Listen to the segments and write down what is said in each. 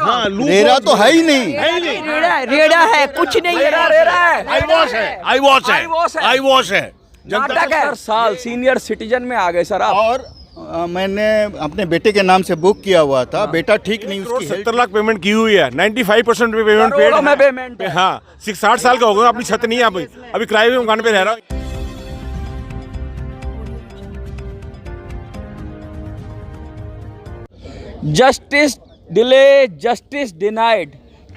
RERA तो है ही नहीं। रेड़ा है, कुछ नहीं है। रेड़ा है, आई वॉश है। 70 साल सीनियर सिटीजन में आ गए सर आप। और मैंने अपने बेटे के नाम से बुक किया हुआ था। बेटा ठीक नहीं, उसकी 70 लाख पेमेंट की हुई है, 95% पेमेंट करोड़ों में पेमेंट है। हाँ, 60 साल का होगा, अपनी छत नहीं है, अभी किराए के मकान पे रह रहा हूँ। जस्टिस डिले जस्टिस डिनाइड,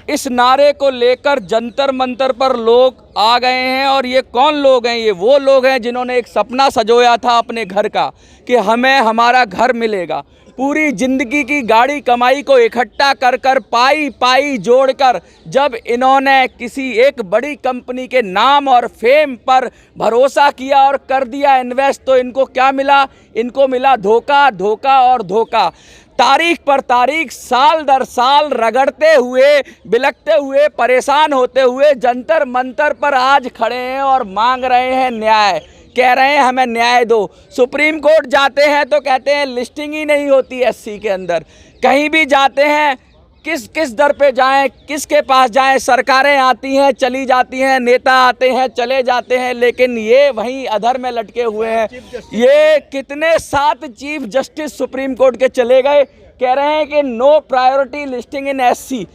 इस नारे को लेकर जंतर मंतर पर लोग आ गए हैं। और ये कौन लोग हैं? ये वो लोग हैं जिन्होंने एक सपना सजोया था अपने घर का कि हमें हमारा घर मिलेगा। पूरी जिंदगी की गाड़ी कमाई को इकट्ठा कर कर पाई पाई जोड़कर जब इन्होंने किसी एक बड़ी कंपनी के नाम और फेम पर भरोसा किया और कर दिया इन्वेस्ट, तो इनको क्या मिला? इनको मिला धोखा, धोखा और धोखा। तारीख पर तारीख, साल दर साल रगड़ते हुए, बिलखते हुए, परेशान होते हुए जंतर मंतर पर आज खड़े हैं और मांग रहे हैं न्याय। कह रहे हैं हमें न्याय दो। सुप्रीम कोर्ट जाते हैं तो कहते हैं लिस्टिंग ही नहीं होती एससी के अंदर। कहीं भी जाते हैं, किस दर पे जाएं, किसके पास जाएं? सरकारें आती हैं, चली जाती हैं, नेता आते हैं, चले जाते हैं, लेकिन ये वहीं अधर में लटके हुए हैं। ये कितने 7 चीफ जस्टिस सुप्रीम कोर्ट के चले गए, कह रहे हैं कि no priority listing in SC.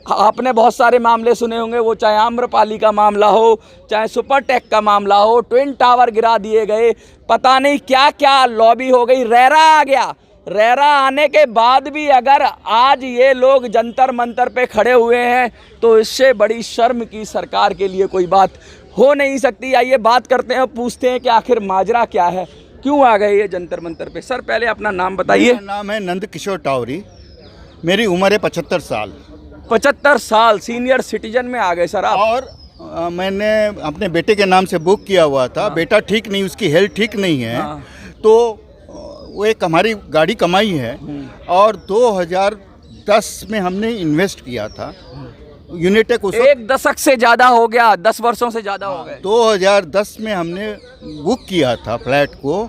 आपने बहुत सारे मामले सुने होंगे, वो चाहे आम्रपाली का मामला हो, चाहे सुपरटेक का मामला हो, ट्विन टावर गिरा दिए गए, पता नहीं क्या क्या लॉबी हो गई, रेरा आ गया। रेरा आने के बाद भी अगर आज ये लोग जंतर मंतर पे खड़े हुए हैं तो इससे बड़ी शर्म की सरकार के लिए कोई बात हो नहीं सकती। आइए बात करते हैं, पूछते हैं कि आखिर माजरा क्या है, क्यों आ गए ये जंतर मंतर पे। सर पहले अपना नाम बताइए। मेरा नाम है नंद किशोर टावरी, मेरी उम्र है 75 साल। 75 साल सीनियर सिटीजन में आ गए सर आप। और मैंने अपने बेटे के नाम से बुक किया हुआ था। बेटा ठीक नहीं, उसकी हेल्थ ठीक नहीं है। तो वो एक हमारी गाड़ी कमाई है। और 2010 में हमने इन्वेस्ट किया था यूनिटेक। एक दशक से ज़्यादा हो गया, 10 वर्षों से ज़्यादा हो गए। 2010 में हमने बुक किया था फ्लैट को।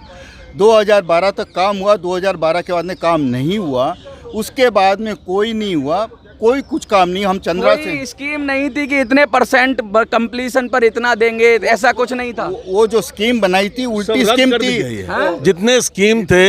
2012 तक काम हुआ, 2012 के बाद में काम नहीं हुआ। उसके बाद में कोई नहीं हुआ, कोई कुछ काम नहीं। हम चंद्रा से स्कीम नहीं थी कि इतने % कंप्लीशन पर इतना देंगे, ऐसा कुछ नहीं था। वो जो स्कीम बनाई थी उल्टी स्कीम थी। जितने स्कीम थे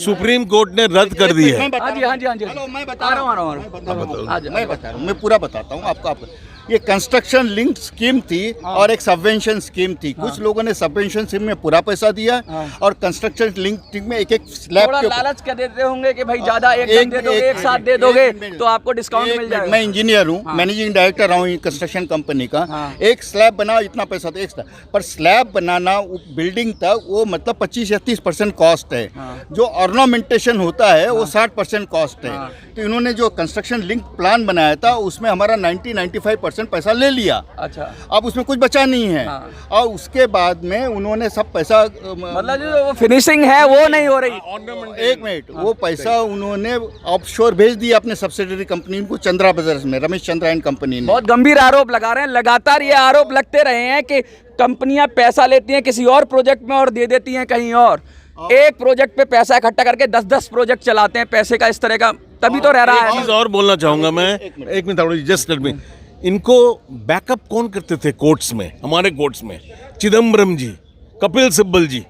सुप्रीम कोर्ट ने रद्द कर दिए। मैं बता रहा हूँ, मैं पूरा बताता हूँ आपको। ये कंस्ट्रक्शन लिंक स्कीम थी और एक सबवेंशन स्कीम थी। कुछ लोगों ने सबवेंशन स्कीम में पूरा पैसा दिया और कंस्ट्रक्शन लिंक स्कीम में एक स्लैब थोड़ा लालच क्या देते होंगे कि भाई ज्यादा एक साथ दे दोगे तो आपको डिस्काउंट मिल जाएगा। मैं इंजीनियर हूँ, मैनेजिंग डायरेक्टर रहा हूँ कंस्ट्रक्शन कंपनी का। एक स्लैब बना इतना पैसा था, एक स्लैब पर स्लैब बनाना बिल्डिंग तक वो मतलब 25 या 30% कॉस्ट है। जो ऑर्नामेंटेशन होता है वो 60% कॉस्ट है। तो इन्होंने जो कंस्ट्रक्शन लिंक प्लान बनाया था उसमें हमारा 90-95% पैसा ले लिया। अच्छा, अब उसमें कुछ बचा नहीं है। और उसके बाद में उन्होंने सब पैसा मतलब जो फिनिशिंग है वो नहीं हो रही। एक मिनट, वो पैसा उन्होंने ऑफशोर भेज दिया अपने सब्सिडरी कंपनी को, चंद्रा ब्रदर्स में, रमेश चंद्रा एंड कंपनी ने। बहुत गंभीर आरोप लगा रहे हैं, लगातार ये आरोप लगते रहे हैं कि कंपनियां पैसा लेती हैं किसी और प्रोजेक्ट में और दे देती हैं कहीं और। एक प्रोजेक्ट पे पैसा इकट्ठा करके 10-10 प्रोजेक्ट चलाते हैं पैसे का, इस तरह का तभी तो रह रहा है। एक चीज और बोलना चाहूंगा मैं, एक मिनट जस्ट लेट मी। इनको बैकअप कौन करते थे कोर्ट्स में, हमारे कोर्ट्स में? चिदम्बरम जी, कपिल सिब्बल जी,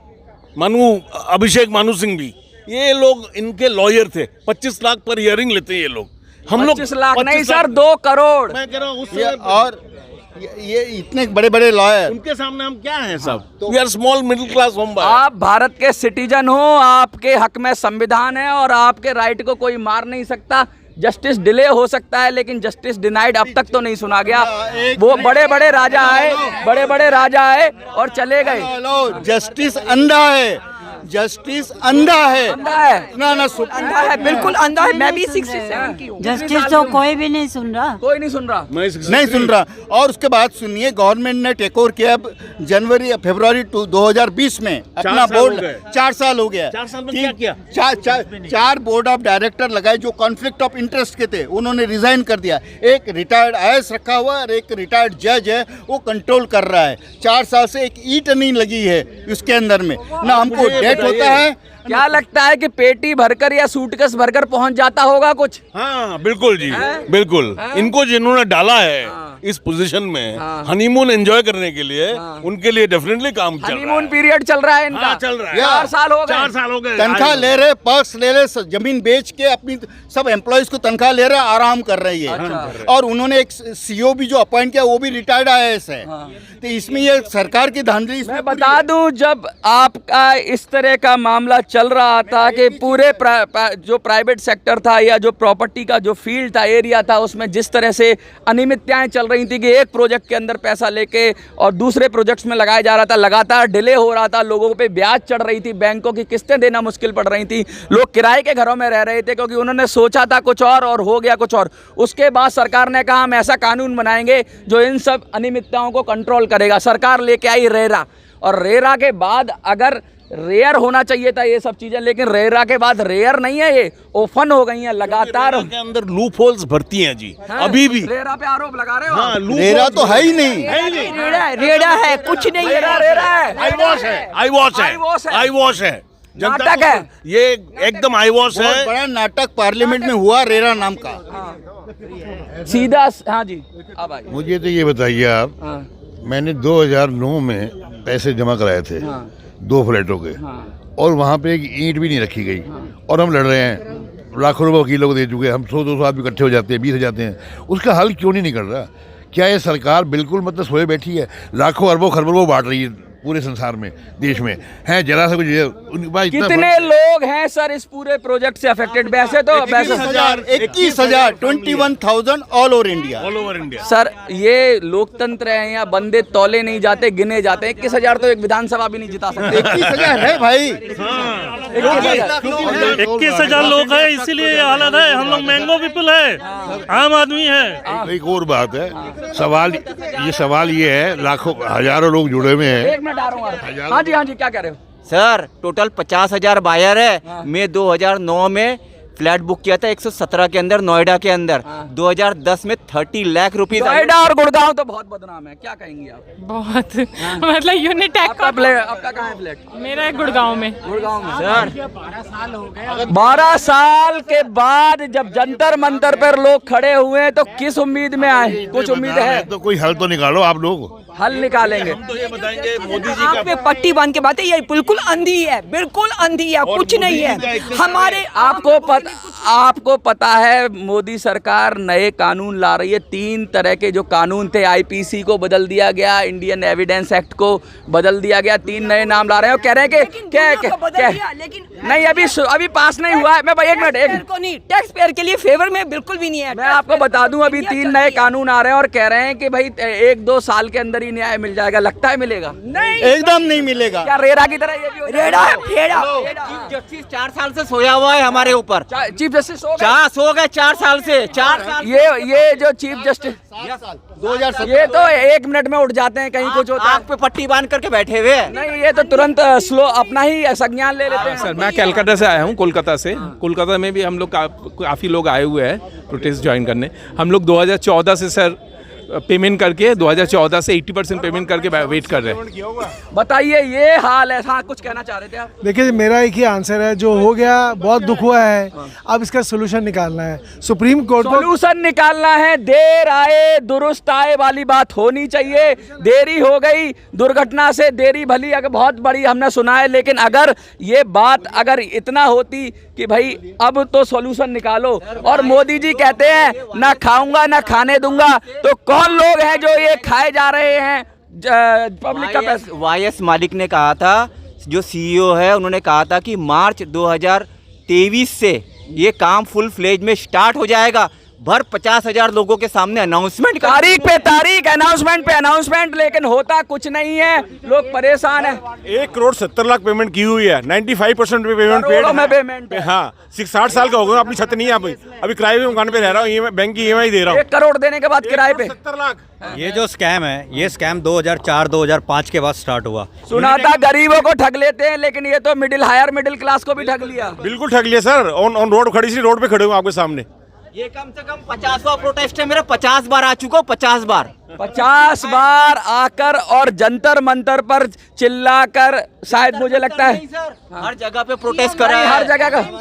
अभिषेक मानु सिंह भी, ये लोग इनके लॉयर थे। 25 लाख पर हियरिंग लेते हैं ये लोग। हम लोग 25 लाख नहीं सर, 2 करोड़। मैं कह रहा हूँ और ये इतने बड़े बड़े लॉयर, उनके सामने हम क्या हैं सब? We are small middle class home buyer. आप भारत के सिटीजन हो, आपके हक में संविधान है और आपके राइट को कोई मार नहीं सकता। जस्टिस डिले हो सकता है लेकिन जस्टिस डिनाइड अब तक तो नहीं सुना गया। वो बड़े बड़े राजा आए और चले गए। जस्टिस अंधा है, जस्टिस अंधा है। अंधा है ना अंधा है, बिल्कुल अंधा है। मैं भी 67 की हूँ। जस्टिस तो कोई भी नहीं सुन रहा, कोई नहीं सुन रहा, नहीं सुन रहा। और उसके बाद सुनिए, गवर्नमेंट ने टेक ओवर किया फरवरी 2020 में अपना बोर्ड। 4 साल हो गया। 4 साल में क्या किया? 4 बोर्ड ऑफ डायरेक्टर लगाए जो कॉन्फ्लिक्ट ऑफ इंटरेस्ट के थे, उन्होंने रिजाइन कर दिया। एक रिटायर्ड IAS रखा हुआ और एक रिटायर्ड जज है, वो कंट्रोल कर रहा है। 4 साल से एक ईंट नहीं लगी है उसके अंदर में। ना हमको लेट होता है। क्या लगता है कि पेटी भरकर या सूटकेस भरकर पहुंच जाता होगा कुछ? हाँ बिल्कुल जी, बिल्कुल। इनको जिन्होंने डाला है इस पोजीशन में हनीमून एंजॉय करने के लिए, उनके लिए डेफिनेटली काम चल रहा है। हनीमून पीरियड चल रहा है इनका। हाँ, चल रहा है। 4 साल हो गए। 4 साल हो गए। तनख्वाह ले रहे, पर्क्स ले रहे, जमीन बेच के अपनी सब एम्प्लॉयज को तनख्वाह ले रहे, आराम कर रही है। और उन्होंने एक सीईओ भी जो अपॉइंट किया वो भी रिटायर्ड आईएएस है। तो इसमें ये सरकार की धांधली इसमें मैं बता दूं, जब आपका इस तरह का मामला चल रहा था कि पूरे जो प्राइवेट सेक्टर था या जो प्रॉपर्टी का जो फील्ड था, एरिया था, उसमें जिस तरह से अनियमितताएं चल रही थी कि एक प्रोजेक्ट के अंदर पैसा लेके और दूसरे प्रोजेक्ट्स में लगाया जा रहा था, लगातार डिले हो रहा था, लोगों पे ब्याज चढ़ रही थी, बैंकों की किस्तें देना मुश्किल पड़ रही थी, लोग किराए के घरों में रह रहे थे क्योंकि उन्होंने सोचा था कुछ और हो गया कुछ और। उसके बाद सरकार ने कहा हम ऐसा कानून बनाएंगे जो इन सब अनियमितताओं को कंट्रोल करेगा। सरकार लेके आई रेरा, और रेरा के बाद अगर रेयर होना चाहिए था ये सब चीजें, लेकिन रेरा के बाद रेयर नहीं है, ये ओपन हो गई हैं लगातार। के अंदर लूप होल्स भरती हैं जी, अभी भी। रेरा पे आरोप लगा रहे हो? हाँ, रेरा तो है ही नहीं। रेड़ा है, कुछ नहीं है। रेरा है, आई वॉश है, आई वॉश है, आई वॉश है, जनता नाटक को- है। ये एकदम आई वॉश बहुत है। बड़ा नाटक पार्लियामेंट में हुआ रेरा नाम का। सीधा। हाँ जी, अब आइए। मुझे तो ये बताइए आप, हाँ, मैंने 2009 में पैसे जमा कराए थे 2 फ्लैटों के, और वहाँ पे एक ईंट भी नहीं रखी गई, और हम लड़ रहे हैं, लाखों रुपए वकीलों को दे चुके हैं, हम 100-200 आदमी इकट्ठे हो जाते हैं, 20 हो जाते हैं, उसका हल क्यों नहीं निकल रहा? क्या ये सरकार बिल्कुल मतलब सोए बैठी है? लाखों अरबों खरबों वो बांट रही है पूरे संसार में, देश में है जरा सा कुछ उनके पास इतना कितने लोग हैं सर इस पूरे प्रोजेक्ट से अफेक्टेड? वैसे तो वैसे 21,000 21,000 all over India. All over India. Sir ये लोकतंत्र है, यहाँ बंदे तौले नहीं जाते, गिने जाते हैं। 21,000 तो एक विधानसभा भी नहीं जिता सकते। 21,000 है भाई। 21,000 लोग हैं, इसीलिए ये हालत है। हम लोग मैंगो पीपल है, आम आदमी है। एक और बात है, सवाल ये है, लाखों हजारों लोग जुड़े हुए हैं। एक मिनट आ रहा हूँ। हाँ जी, क्या कह रहे हो? सर टोटल 50,000 बायर है। मैं 2009 में फ्लैट बुक किया था 117 के अंदर, नोएडा के अंदर। 2010 में 30 लाख रुपीस। नोएडा और गुड़गांव तो बहुत बदनाम है, क्या कहेंगी आप? बहुत मतलब यूनिट आपका कहाँ है फ्लैट? मेरा है गुड़गांव में। गुड़गांव में सर 12 साल के बाद जब जंतर मंतर पर लोग खड़े हुए हैं तो किस उम्मीद में आए? कुछ उम्मीद है? तो कोई हल तो निकालो आप लोग। हल निकालेंगे। तो ये बताएंगे मोदी जी आँख में पट्टी बांध के बात है, ये बिल्कुल अंधी है, बिल्कुल अंधी है, कुछ नहीं है। हमारे आपको पता है मोदी सरकार नए कानून ला रही है। 3 तरह के जो कानून थे, आईपीसी को बदल दिया गया, इंडियन एविडेंस एक्ट को बदल दिया गया, 3 नए नाम ला रहे हैं और कह रहे हैं कि नहीं अभी पास नहीं हुआ है। मैं एक मिनट को नहीं, टैक्स पेयर के लिए फेवर में बिल्कुल भी नहीं है। मैं आपको बता दूं, अभी 3 नए कानून आ रहे हैं और कह रहे हैं कि भाई 1-2 साल के अंदर ही न्याय मिल जाएगा। लगता है मिलेगा? नहीं, एकदम नहीं मिलेगा। क्या रेरा की तरह ये भी हो जाएगा? रेड़ा है, फेड़ा। चीफ जस्टिस 4 साल से सोया हुआ है हमारे ऊपर। चीफ जस्टिस हो गए? सो गए 4 साल से। 4 साल ये जो चीफ जस्टिस 2017 ये तो 1 मिनट में उठ जाते हैं, कहीं कुछ होता है। आँख पे पट्टी बांध करके बैठे हुए हैं। नहीं, ये तो तुरंत स्लो अपना ही संज्ञान ले लेते हैं। सर मैं कलकत्ता से आया हूँ, कोलकाता से। कोलकाता में भी हम लोग काफ़ी लोग आए हुए हैं प्रोटेस्ट ज्वाइन करने। हम लोग 2014 से सर पेमेंट करके 2014 से 80% पेमेंट करके वेट कर रहे हैं। बताइए, ये हाल है। हाँ, कुछ कहना चाह रहे थे आप? देखिए मेरा एक ही आंसर है, जो हो गया बहुत दुख हुआ है, अब इसका सोल्यूशन निकालना है। सुप्रीम कोर्ट को सॉल्यूशन निकालना है। देर आए दुरुस्त आए वाली बात होनी चाहिए। देरी हो गई, दुर्घटना से देरी भली अगर बहुत बड़ी हमने सुना है, लेकिन अगर ये बात अगर इतना होती कि भाई अब तो सॉल्यूशन निकालो, और मोदी जी कहते हैं ना खाऊंगा ना खाने दूंगा, तो कौन लोग हैं जो ये खाए जा रहे हैं पब्लिक का पैसा? वाईएस मालिक ने कहा था, जो सीईओ है, उन्होंने कहा था कि मार्च 2023 से ये काम फुल फ्लेज में स्टार्ट हो जाएगा। भर 50,000 लोगों के सामने अनाउंसमेंट, तारीख पे तारीख, अनाउंसमेंट पे अनाउंसमेंट, लेकिन होता कुछ नहीं है। लोग परेशान हैं। 1,70,00,000 पेमेंट की हुई है, 95% पे पेमेंट करोड़ों में पेमेंट है। हाँ 60 साल का हो गया, अपनी छत नहीं है, अभी किराए के मकान पे रह रहा हूँ, बैंक की EMI दे रहा हूँ। 1 करोड़ देने के बाद किराए पे 70 लाख। ये जो स्कैम है, ये स्कैम 2004-2005 के बाद स्टार्ट हुआ। सुना था गरीबों को ठग लेते हैं, लेकिन ये तो हायर मिडिल क्लास को भी ठग लिया। बिल्कुल ठग लिया सर। ऑन रोड खड़ी सी, रोड पे खड़े हूँ आपके सामने। ये कम से कम 50वां प्रोटेस्ट है मेरा, 50 बार आ चुका हूँ, 50 बार। 50 बार आकर और जंतर मंतर पर चिल्लाकर, शायद मुझे लगता है हर जगह पे प्रोटेस्ट कर रहा है, हर जगह का कहीं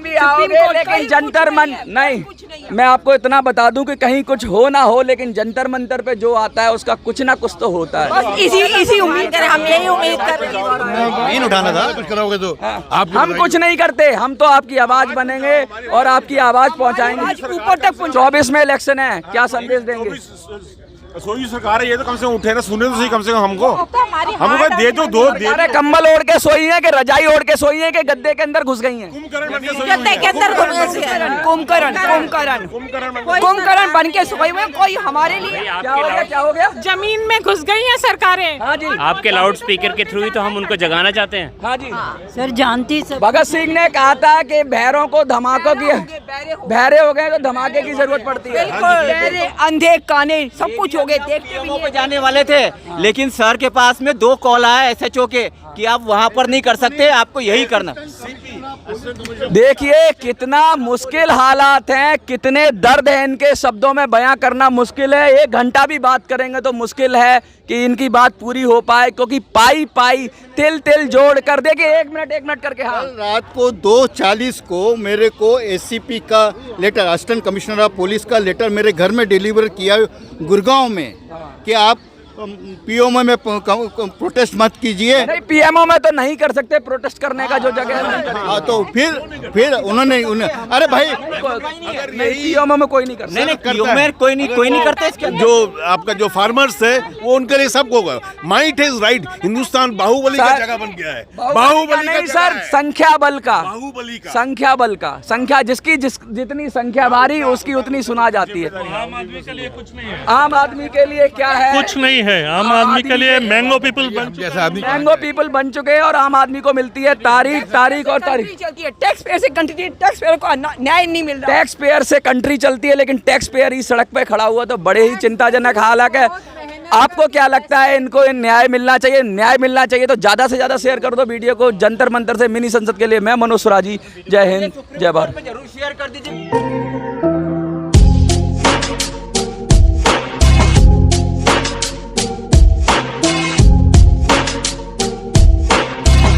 भी आओगे, लेकिन जंतर मन नहीं। मैं आपको इतना बता दूं कि कहीं कुछ हो ना हो, लेकिन जंतर मंतर पे जो आता है उसका कुछ ना कुछ तो होता है। बस इसी उम्मीद कर, हम यही उम्मीद कर रहे हैं। मेन उठाना था, कुछ कराओगे तो आप हम कुछ नहीं करते, हम तो आपकी आवाज बनेंगे और आपकी आवाज पहुंचाएंगे। ऊपर तक 24 में इलेक्शन है, क्या संदेश देंगे? सोई सरकार है, ये तो कम से कम उठे ना, सुने तो सही कम से कम हमको दे दो अरे कंबल ओढ़ के सोई है कि रजाई ओढ़ के सोई है कि गद्दे के अंदर घुस गई हैं? गद्दे के अंदर कुंभकर्ण बन के सोई हुए। कोई हमारे लिए क्या हो गया, क्या हो गया? जमीन में घुस गई हैं सरकारें। हाँ जी, आपके लाउड स्पीकर के थ्रू ही तो हम उनको जगाना चाहते हैं। हाँ जी। सर जानती सब भगत सिंह ने कहा था कि बहरों को धमाकों की, बहरे हो गए तो धमाके की जरूरत पड़ती है। बहरे, अंधे, काने सब कुछ हो गए, देखते भी पे जाने वाले थे, लेकिन सर के पास में 2 कॉल आया SHO के कि आप वहाँ पर नहीं कर सकते, आपको यही करना। देखिए कितना मुश्किल हालात हैं, कितने दर्द है इनके शब्दों में बयां करना मुश्किल है। 1 घंटा भी बात करेंगे तो मुश्किल है कि इनकी बात पूरी हो पाए, क्योंकि पाई पाई तिल तिल जोड़ कर। देखिए 1 मिनट करके। हाँ, कल रात को 2:40 को मेरे को ACP का letter, assistant commissioner of police का लेटर मेरे घर में डिलीवर किया गुड़गांव में कि आप PMO में प्रोटेस्ट मत कीजिए। नहीं, PMO में तो नहीं कर सकते प्रोटेस्ट करने का जो जगह है। हाँ, तो फिर उन्होंने अरे भाई PMO में कोई नहीं कर सकता। नहीं PMO में कोई नहीं करते इसके। जो आपका जो फार्मर्स है वो उनके लिए सबको might is right. Hindustan Baahubali का जगह बन गया है, बाहुबली नहीं सर, संख्या बल का, बाहुबली का, संख्या बल का, संख्या जिसकी जितनी संख्या भारी उसकी उतनी सुना जाती है। आम आदमी के लिए कुछ नहीं है, आम आदमी के लिए क्या है? कुछ नहीं है। आम आदमी के लिए मैंगो पीपल मैंगो पीपल बन चुके हैं और आम आदमी को मिलती है तारीख और तारीख चलती है। टैक्स पेयर से कंट्री, टैक्स पेयर को न्याय नहीं मिल रहा। टैक्स पेयर से कंट्री चलती है, लेकिन टैक्स पेयर ही सड़क पे खड़ा हुआ तो बड़े ही चिंताजनक हालात है। आपको क्या लगता है, इनको न्याय मिलना चाहिए? न्याय मिलना चाहिए तो ज्यादा से ज्यादा शेयर कर दो वीडियो को। जंतर मंतर से मिनी संसद के लिए मैं मनोज सुराजी, जय हिंद, जय भारत। जरूर शेयर कर दीजिए।